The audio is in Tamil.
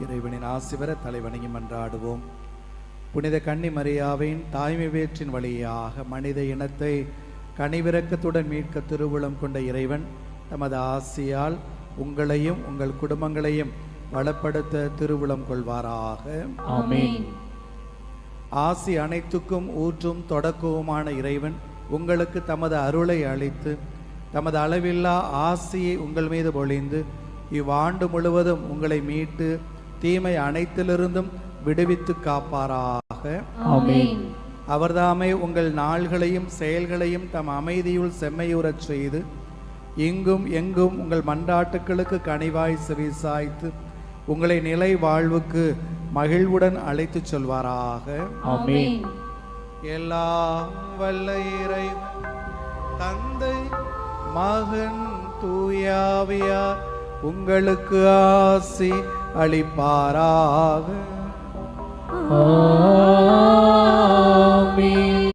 இறைவனின் ஆசிவர தலைவணங்கி மன்றாடுவோம். புனித கன்னி மரியாவின் தாய்மை வேற்றின் வழியாக மனித இனத்தை கனிவிரக்கத்துடன் மீட்க திருவுளம் கொண்ட இறைவன் தமது ஆசியால் உங்களையும் உங்கள் குடும்பங்களையும் வளப்படுத்த திருவுளம் கொள்வாராக. ஆமென். ஆசி அனைத்துக்கும் ஊற்றும் தொடக்கவுமான இறைவன் உங்களுக்கு தமது அருளை அளித்து தமது அளவில்லா ஆசியை உங்கள் மீது பொழிந்து இவ்வாண்டு முழுவதும் உங்களை மீட்டு தீமை அனைத்திலிருந்தும் விடுவித்து காப்பாராக. ஆமென். அவர்தாமே உங்கள் நாள்களையும் செயல்களையும் தம் அமைதியுள் செம்மையுறச் செய்து இங்கும் எங்கும் உங்கள் மன்றாட்டுக்களுக்கு கனிவாய் செவிசாய்த்து உங்களை நிலை வாழ்வுக்கு மகிழ்வுடன் அழைத்துச் சொல்வாராக. ஆமென். எல்லாம் வல்ல இறைவன் தந்தை மகன் தூயாவியார் உங்களுக்கு ஆசி அளிப்பாராக.